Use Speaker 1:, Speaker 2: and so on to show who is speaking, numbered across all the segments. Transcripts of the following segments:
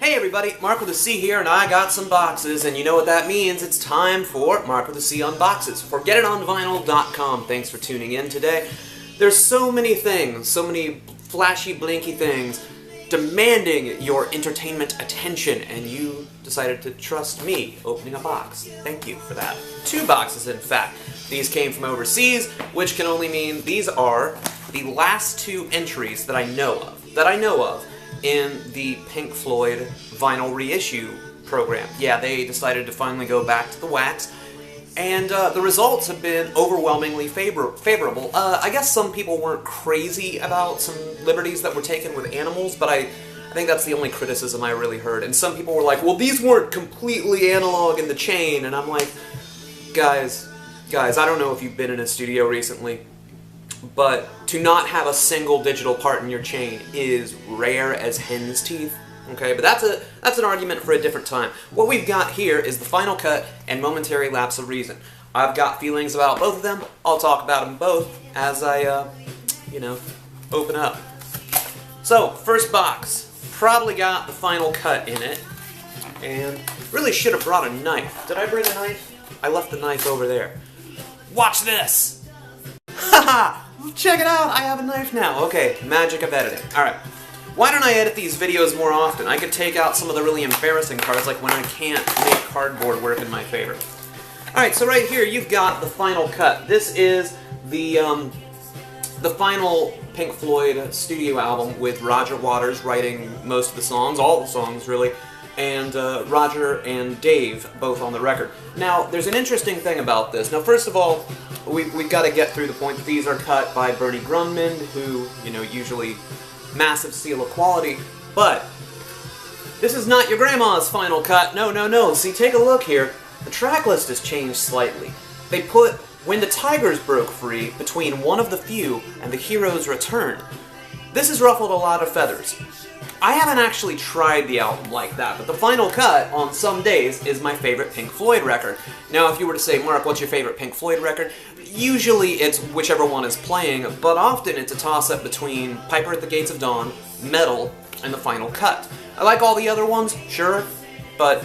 Speaker 1: Hey everybody, Marc with a C here, and I got some boxes, and you know what that means. It's time for Marc with a C Unboxes for GetItOnVinyl.com. Thanks for tuning in today. There's so many things, so many flashy, blinky things demanding your entertainment attention, and you decided to trust me opening a box. Thank you for that. 2 boxes, in fact. These came from overseas, which can only mean these are the last 2 entries that I know of in the Pink Floyd vinyl reissue program. Yeah, they decided to finally go back to the wax, and the results have been overwhelmingly favorable. I guess some people weren't crazy about some liberties that were taken with animals, but I think that's the only criticism I really heard. And some people were like, well, these weren't completely analog in the chain, and I'm like, guys, I don't know if you've been in a studio recently, but to not have a single digital part in your chain is rare as hen's teeth. Okay, but that's an argument for a different time. What we've got here is the Final Cut and Momentary Lapse of Reason. I've got feelings about both of them. I'll talk about them both as I, open up. So, first box. Probably got the Final Cut in it. And really should have brought a knife. Did I bring a knife? I left the knife over there. Watch this! Haha! Check it out! I have a knife now. Okay, magic of editing. Alright. Why don't I edit these videos more often? I could take out some of the really embarrassing parts, like when I can't make cardboard work in my favor. Alright, so right here you've got the Final Cut. This is the final Pink Floyd studio album with Roger Waters writing most of the songs, all the songs really, and Roger and Dave both on the record. Now, there's an interesting thing about this. Now, first of all, we've got to get through the point that these are cut by Bernie Grundman, who, usually massive seal of quality, but this is not your grandma's Final Cut. No. See, take a look here. The track list has changed slightly. They put When the Tigers Broke Free between One of the Few and The Hero's Return. This has ruffled a lot of feathers. I haven't actually tried the album like that, but the Final Cut, on some days, is my favorite Pink Floyd record. Now, if you were to say, Marc, what's your favorite Pink Floyd record? Usually it's whichever one is playing, but often it's a toss-up between Piper at the Gates of Dawn, Metal, and the Final Cut. I like all the other ones, sure, but,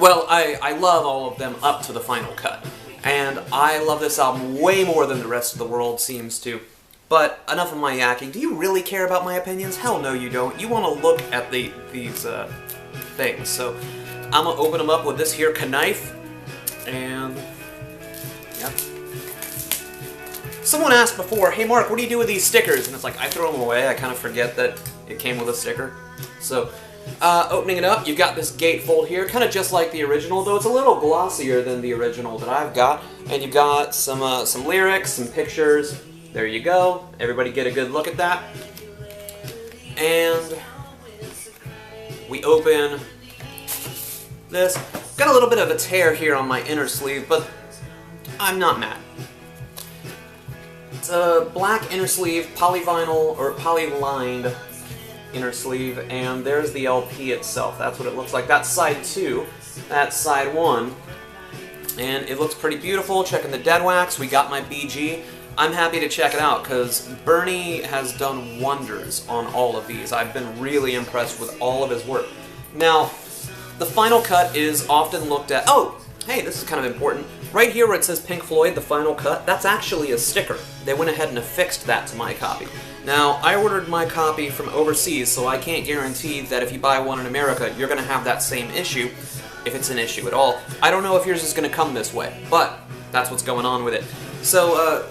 Speaker 1: well, I love all of them up to the Final Cut. And I love this album way more than the rest of the world seems to. But enough of my yakking. Do you really care about my opinions? Hell no you don't. You want to look at these things. So I'm going to open them up with this here knife. And yeah. Someone asked before, hey Marc, what do you do with these stickers? And it's like, I throw them away. I kind of forget that it came with a sticker. So opening it up, you've got this gatefold here, kind of just like the original, though it's a little glossier than the original that I've got. And you've got some lyrics, some pictures. There you go. Everybody get a good look at that. And we open this. Got a little bit of a tear here on my inner sleeve, but I'm not mad. It's a black inner sleeve, polyvinyl, or poly-lined inner sleeve, and there's the LP itself. That's what it looks like. That's side 2. That's side 1. And it looks pretty beautiful. Checking the dead wax. We got my BG. I'm happy to check it out because Bernie has done wonders on all of these. I've been really impressed with all of his work. Now, the Final Cut is often looked at... Oh, hey, this is kind of important. Right here where it says Pink Floyd, the Final Cut, that's actually a sticker. They went ahead and affixed that to my copy. Now, I ordered my copy from overseas, so I can't guarantee that if you buy one in America, you're going to have that same issue, if it's an issue at all. I don't know if yours is going to come this way, but that's what's going on with it. So,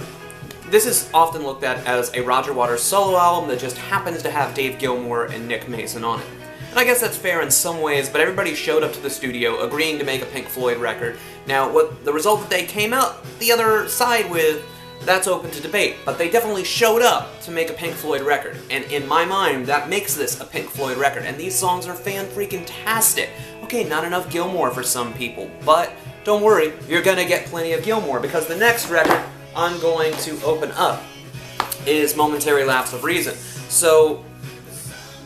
Speaker 1: this is often looked at as a Roger Waters solo album that just happens to have Dave Gilmour and Nick Mason on it. And I guess that's fair in some ways, but everybody showed up to the studio agreeing to make a Pink Floyd record. Now, what the result that they came out the other side with, that's open to debate, but they definitely showed up to make a Pink Floyd record. And in my mind, that makes this a Pink Floyd record, and these songs are fan-freaking-tastic. Okay, not enough Gilmour for some people, but don't worry, you're gonna get plenty of Gilmour, because the next record I'm going to open up is Momentary Lapse of Reason. So,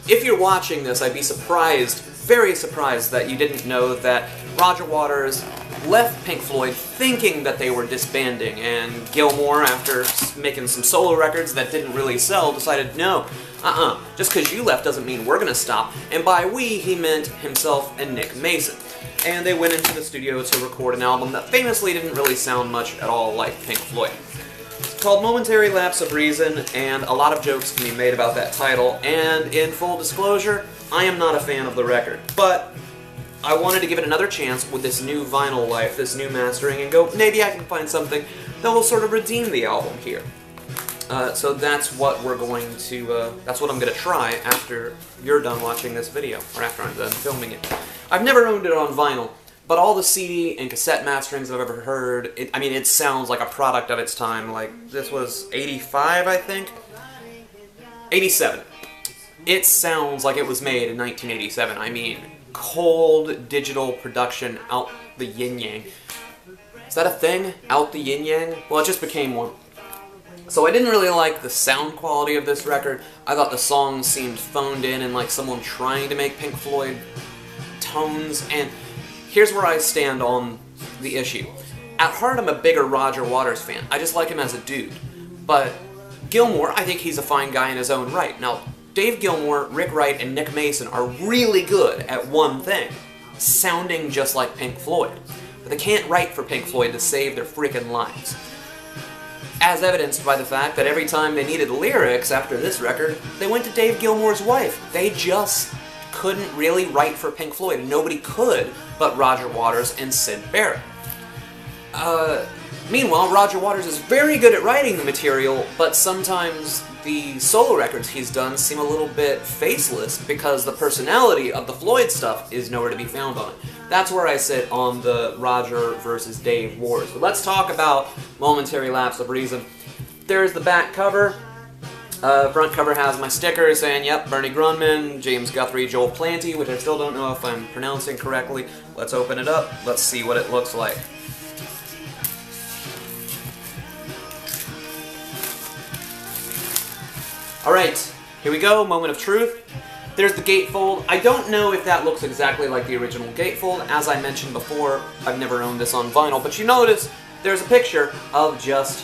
Speaker 1: if you're watching this, I'd be surprised, very surprised, that you didn't know that Roger Waters left Pink Floyd thinking that they were disbanding, and Gilmour, after making some solo records that didn't really sell, decided, no, just because you left doesn't mean we're going to stop, and by we, he meant himself and Nick Mason. And they went into the studio to record an album that famously didn't really sound much at all like Pink Floyd. It's called Momentary Lapse of Reason, and a lot of jokes can be made about that title, and in full disclosure, I am not a fan of the record, but I wanted to give it another chance with this new vinyl life, this new mastering, and go, maybe I can find something that will sort of redeem the album here. So that's what we're going to, that's what I'm going to try after you're done watching this video, or after I'm done filming it. I've never owned it on vinyl, but all the CD and cassette masterings I've ever heard, it sounds like a product of its time. Like, this was 85, I think? 87. It sounds like it was made in 1987. I mean, cold digital production out the yin-yang. Is that a thing? Out the yin-yang? Well, it just became one. So I didn't really like the sound quality of this record. I thought the songs seemed phoned in and like someone trying to make Pink Floyd tones, and here's where I stand on the issue. At heart, I'm a bigger Roger Waters fan. I just like him as a dude. But Gilmour, I think he's a fine guy in his own right. Now, Dave Gilmour, Rick Wright, and Nick Mason are really good at one thing, sounding just like Pink Floyd. But they can't write for Pink Floyd to save their freaking lives. As evidenced by the fact that every time they needed lyrics after this record, they went to Dave Gilmour's wife. They just couldn't really write for Pink Floyd. Nobody could but Roger Waters and Syd Barrett. Meanwhile, Roger Waters is very good at writing the material, but sometimes the solo records he's done seem a little bit faceless because the personality of the Floyd stuff is nowhere to be found on it. That's where I sit on the Roger versus Dave wars. But let's talk about Momentary Lapse of Reason. There's the back cover. Front cover has my sticker saying, yep, Bernie Grundman, James Guthrie, Joel Planty, which I still don't know if I'm pronouncing correctly. Let's open it up. Let's see what it looks like. Alright, here we go, moment of truth. There's the gatefold. I don't know if that looks exactly like the original gatefold. As I mentioned before, I've never owned this on vinyl, but you notice there's a picture of just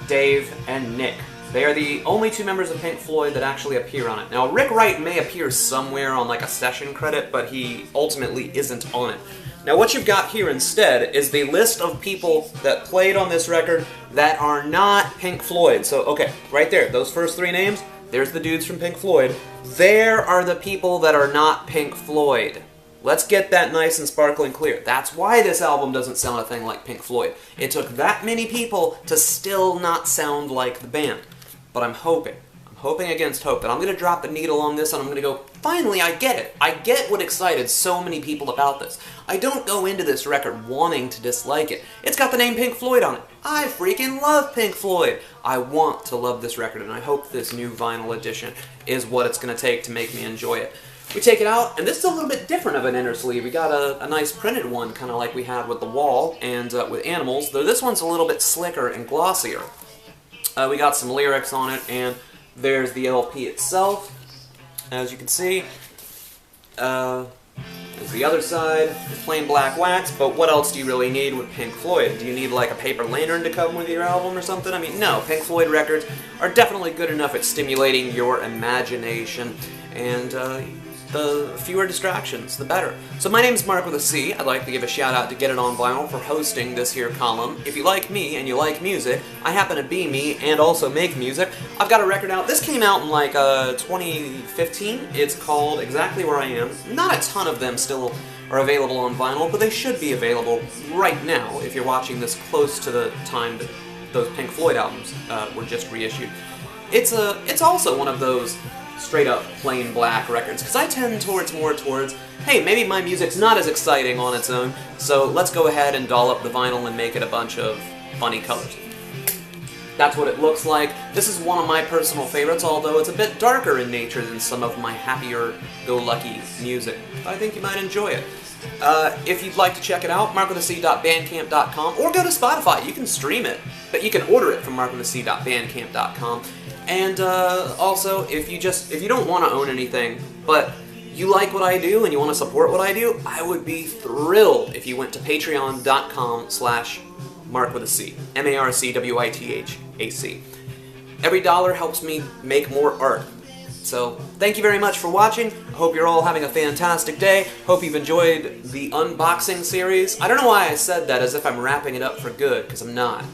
Speaker 1: Dave and Nick. They are the only two members of Pink Floyd that actually appear on it. Now, Rick Wright may appear somewhere on like a session credit, but he ultimately isn't on it. Now, what you've got here instead is the list of people that played on this record that are not Pink Floyd. So, okay, right there, those first three names, there's the dudes from Pink Floyd. There are the people that are not Pink Floyd. Let's get that nice and sparkling clear. That's why this album doesn't sound a thing like Pink Floyd. It took that many people to still not sound like the band. But I'm hoping against hope that I'm going to drop the needle on this and I'm going to go, finally, I get it. I get what excited so many people about this. I don't go into this record wanting to dislike it. It's got the name Pink Floyd on it. I freaking love Pink Floyd. I want to love this record, and I hope this new vinyl edition is what it's going to take to make me enjoy it. We take it out, and this is a little bit different of an inner sleeve. We got a nice printed one, kind of like we had with The Wall and with Animals, though this one's a little bit slicker and glossier. We got some lyrics on it, and there's the LP itself. As you can see, there's the other side, plain black wax, but what else do you really need with Pink Floyd? Do you need like a paper lantern to come with your album or something? I mean, no, Pink Floyd records are definitely good enough at stimulating your imagination, and the fewer distractions, the better. So my name's Marc with a C. I'd like to give a shout out to Get It On Vinyl for hosting this here column. If you like me and you like music, I happen to be me and also make music. I've got a record out. This came out in like 2015. It's called Exactly Where I Am. Not a ton of them still are available on vinyl, but they should be available right now if you're watching this close to the time that those Pink Floyd albums were just reissued. It's also one of those straight-up plain black records, because I tend more towards, hey, maybe my music's not as exciting on its own, so let's go ahead and doll up the vinyl and make it a bunch of funny colors. That's what it looks like. This is one of my personal favorites, although it's a bit darker in nature than some of my happier-go-lucky music. I think you might enjoy it. If you'd like to check it out, marcwithac.bandcamp.com, or go to Spotify. You can stream it, but you can order it from marcwithac.bandcamp.com. And also, if you don't want to own anything, but you like what I do and you want to support what I do, I would be thrilled if you went to patreon.com/Marc with a C. MARCWITHAC. Every dollar helps me make more art. So, thank you very much for watching. I hope you're all having a fantastic day. Hope you've enjoyed the unboxing series. I don't know why I said that as if I'm wrapping it up for good, because I'm not.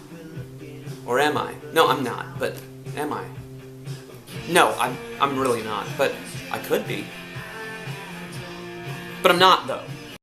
Speaker 1: Or am I? No, I'm not, but am I? No, I'm really not, but I could be. But I'm not, though.